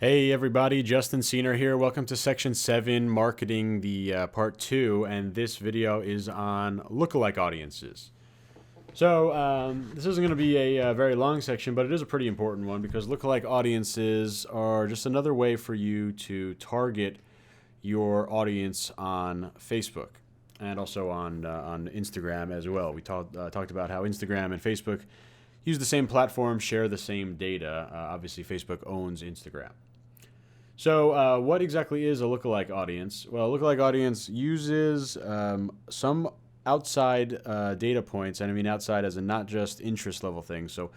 Hey everybody, Justin Siener here. Welcome to Section 7, Marketing, the Part 2, and this video is on lookalike audiences. So this isn't going to be a very long section, but it is a pretty important one because lookalike audiences are just another way for you to target your audience on Facebook and also on Instagram as well. We talked about how Instagram and Facebook use the same platform, share the same data. Obviously, Facebook owns Instagram. So what exactly is a lookalike audience? Well, a lookalike audience uses some outside data points, and I mean outside as in not just interest level things. So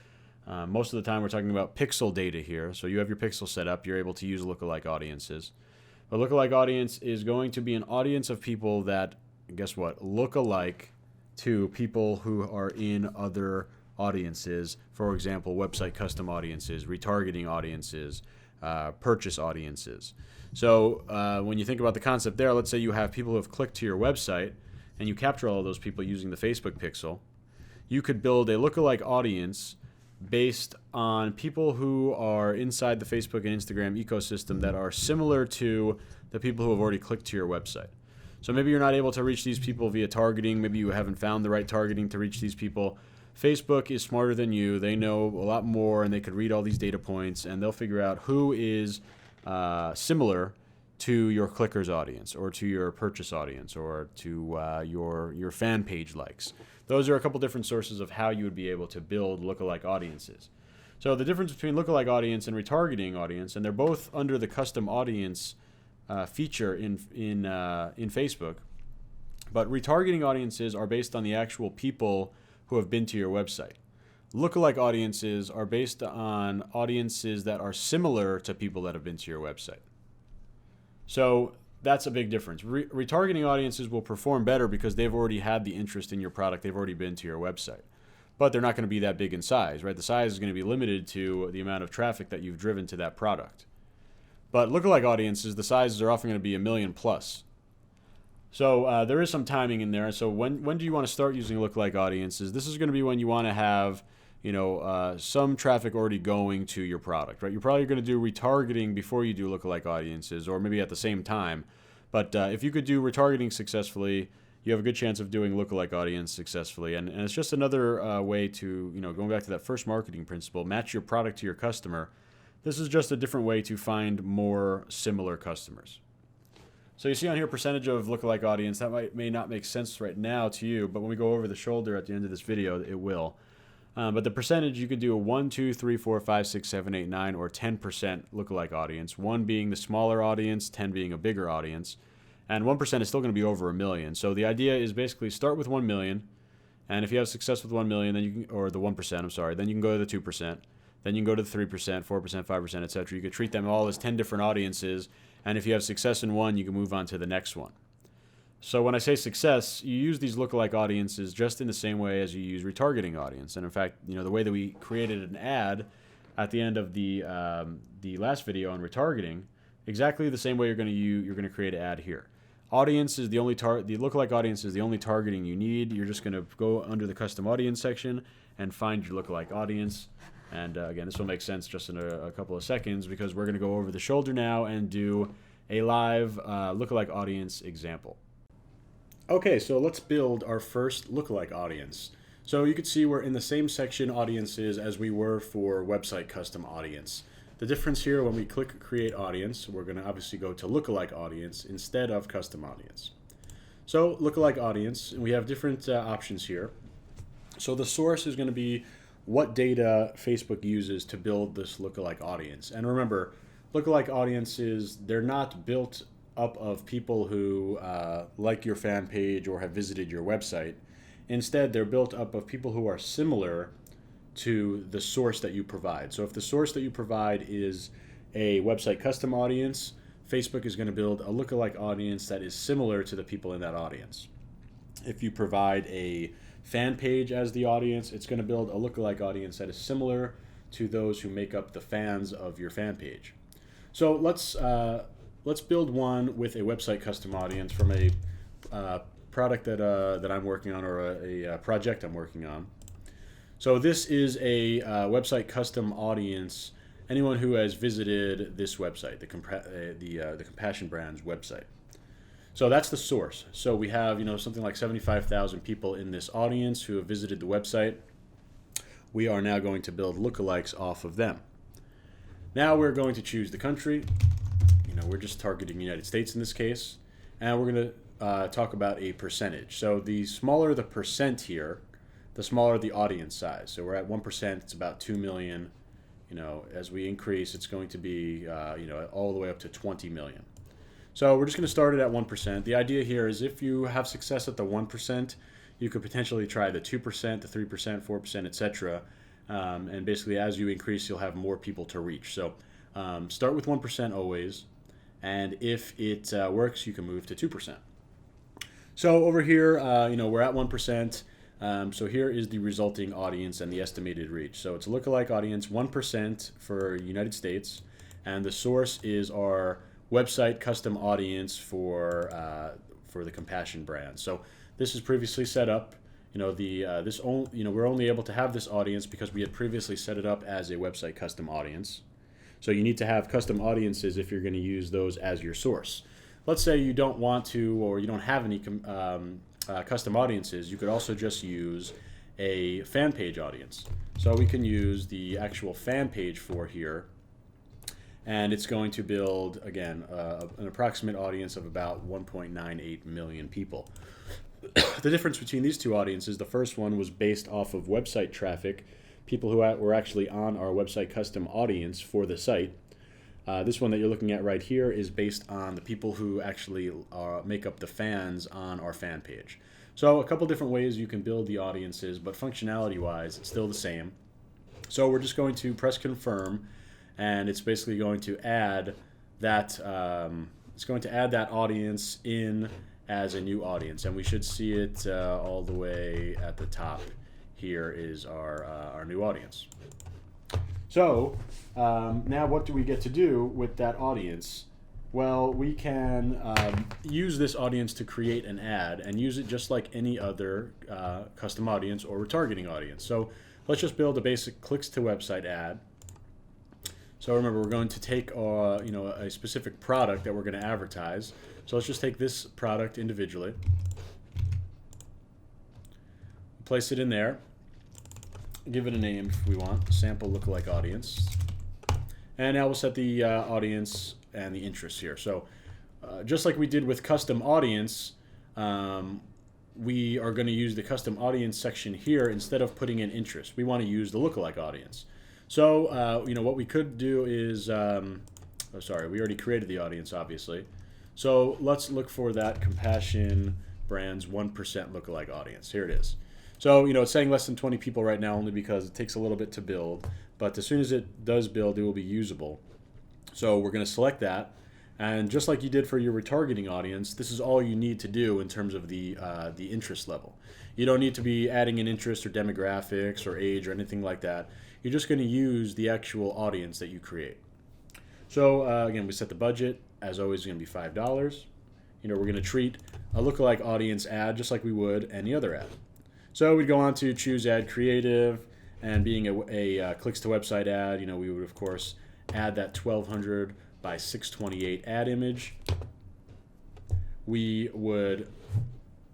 most of the time we're talking about pixel data here. So you have your pixel set up, you're able to use lookalike audiences. A lookalike audience is going to be an audience of people that, guess what, look alike to people who are in other audiences. For example, website custom audiences, retargeting audiences, purchase audiences. So when you think about the concept there, let's say you have people who have clicked to your website and you capture all of those people using the Facebook pixel. You could build a lookalike audience based on people who are inside the Facebook and Instagram ecosystem that are similar to the people who have already clicked to your website. So maybe you're not able to reach these people via targeting. Maybe you haven't found the right targeting to reach these people. Facebook is smarter than you. They know a lot more, and they could read all these data points, and they'll figure out who is similar to your clickers audience, or to your purchase audience, or to your fan page likes. Those are a couple different sources of how you would be able to build lookalike audiences. So the difference between lookalike audience and retargeting audience, and they're both under the custom audience feature in Facebook, but retargeting audiences are based on the actual people who have been to your website. Lookalike audiences are based on audiences that are similar to people that have been to your website. So that's a big difference. Retargeting audiences will perform better because they've already had the interest in your product. They've already been to your website. But they're not going to be that big in size, right? The size is going to be limited to the amount of traffic that you've driven to that product. But lookalike audiences, the sizes are often going to be 1 million plus. So there is some timing in there. So when do you want to start using lookalike audiences? This is going to be when you want to have, some traffic already going to your product, right? You're probably going to do retargeting before you do lookalike audiences, or maybe at the same time. But if you could do retargeting successfully, you have a good chance of doing lookalike audience successfully. And it's just another way to, going back to that first marketing principle, match your product to your customer. This is just a different way to find more similar customers. So you see on here percentage of lookalike audience. That may not make sense right now to you, but when we go over the shoulder at the end of this video, it will. But the percentage, you could do a 1, 2, 3, 4, 5, 6, 7, 8, 9, or 10% lookalike audience. 1 being the smaller audience, 10 being a bigger audience. And 1% is still going to be over 1 million. So the idea is basically start with 1 million. And if you have success with 1 million, then you can, or the 1%, I'm sorry, then you can go to the 2%. Then you can go to the 3%, 4%, 5%, etc. You could treat them all as 10 different audiences. And if you have success in one, you can move on to the next one. So when I say success, you use these lookalike audiences just in the same way as you use retargeting audience. And in fact, the way that we created an ad at the end of the last video on retargeting, exactly the same way you're going to create an ad here. Audience is the lookalike audience is the only targeting you need. You're just going to go under the custom audience section and find your lookalike audience. And again, this will make sense just in a couple of seconds because we're going to go over the shoulder now and do a live lookalike audience example. Okay, so let's build our first lookalike audience. So you can see we're in the same section audiences as we were for website custom audience. The difference here, when we click create audience, we're going to obviously go to lookalike audience instead of custom audience. So lookalike audience, and we have different options here. So the source is going to be what data Facebook uses to build this lookalike audience. And remember, lookalike audiences, they're not built up of people who like your fan page or have visited your website. Instead, they're built up of people who are similar to the source that you provide. So if the source that you provide is a website custom audience, Facebook is going to build a lookalike audience that is similar to the people in that audience. If you provide a fan page as the audience, it's going to build a lookalike audience that is similar to those who make up the fans of your fan page. So let's build one with a website custom audience from a product that I'm working on, or a project I'm working on. So this is a website custom audience anyone who has visited this website, the Compassion Brands website. So that's the source. So we have, something like 75,000 people in this audience who have visited the website. We are now going to build lookalikes off of them. Now we're going to choose the country. We're just targeting the United States in this case. And we're going to talk about a percentage. So the smaller the percent here, the smaller the audience size. So we're at 1%, it's about 2 million. As we increase, it's going to be, all the way up to 20 million. So we're just going to start it at 1%. The idea here is if you have success at the 1%, you could potentially try the 2%, the 3%, 4%, etc. And basically, as you increase, you'll have more people to reach. So start with 1% always. And if it works, you can move to 2%. So over here, we're at 1%. So here is the resulting audience and the estimated reach. So it's a lookalike audience, 1% for United States. And the source is our website custom audience for the Compassion brand. So this is previously set up. We're only able to have this audience because we had previously set it up as a website custom audience. So you need to have custom audiences if you're going to use those as your source. Let's say you don't want to, or you don't have any custom audiences. You could also just use a fan page audience. So we can use the actual fan page for here, and it's going to build, again, an approximate audience of about 1.98 million people. The difference between these two audiences, the first one was based off of website traffic, people who were actually on our website custom audience for the site. This one that you're looking at right here is based on the people who actually make up the fans on our fan page. So a couple different ways you can build the audiences, but functionality-wise, it's still the same. So we're just going to press confirm, and it's basically going to add that audience in as a new audience, and we should see it all the way at the top. Here is our new audience. So now what do we get to do with that audience? Well, we can use this audience to create an ad and use it just like any other custom audience or retargeting audience. So let's just build a basic clicks to website ad. So remember, we're going to take a specific product that we're going to advertise. So let's just take this product individually, place it in there, give it a name if we want, sample lookalike audience, and now we'll set the audience and the interest here. So just like we did with custom audience, we are going to use the custom audience section here instead of putting in interest. We want to use the lookalike audience. So what we could do is, we already created the audience, obviously. So let's look for that Compassion Brands 1% lookalike audience. Here it is. So, it's saying less than 20 people right now only because it takes a little bit to build. But as soon as it does build, it will be usable. So we're going to select that. And just like you did for your retargeting audience, this is all you need to do in terms of the interest level. You don't need to be adding an interest or demographics or age or anything like that. You're just going to use the actual audience that you create. So again, we set the budget. As always, it's going to be $5. We're going to treat a lookalike audience ad just like we would any other ad. So we'd go on to choose ad creative, and being a clicks to website ad, we would of course add that 1200 by 628 ad image. We would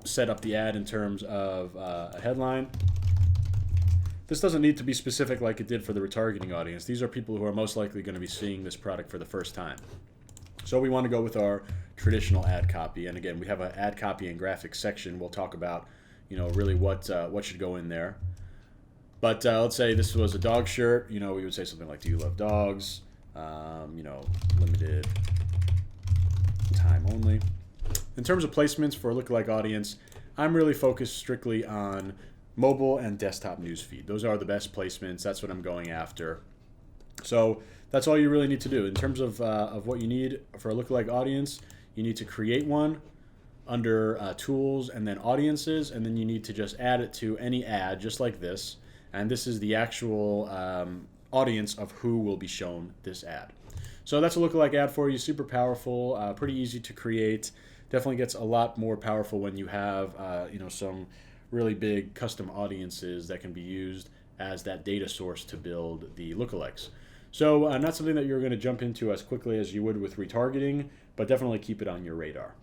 set up the ad in terms of a headline. This doesn't need to be specific like it did for the retargeting audience. These are people who are most likely going to be seeing this product for the first time. So we want to go with our traditional ad copy. And again, we have an ad copy and graphics section. We'll talk about, really what should go in there. But let's say this was a dog shirt. We would say something like, "Do you love dogs?" Limited time only. In terms of placements for a lookalike audience, I'm really focused strictly on mobile and desktop newsfeed. Those are the best placements. That's what I'm going after. So that's all you really need to do. In terms of what you need for a lookalike audience, you need to create one under tools and then audiences, and then you need to just add it to any ad just like this. And this is the actual audience of who will be shown this ad. So that's a lookalike ad for you. Super powerful, pretty easy to create. Definitely gets a lot more powerful when you have some really big custom audiences that can be used as that data source to build the lookalikes. So not something that you're going to jump into as quickly as you would with retargeting, but definitely keep it on your radar.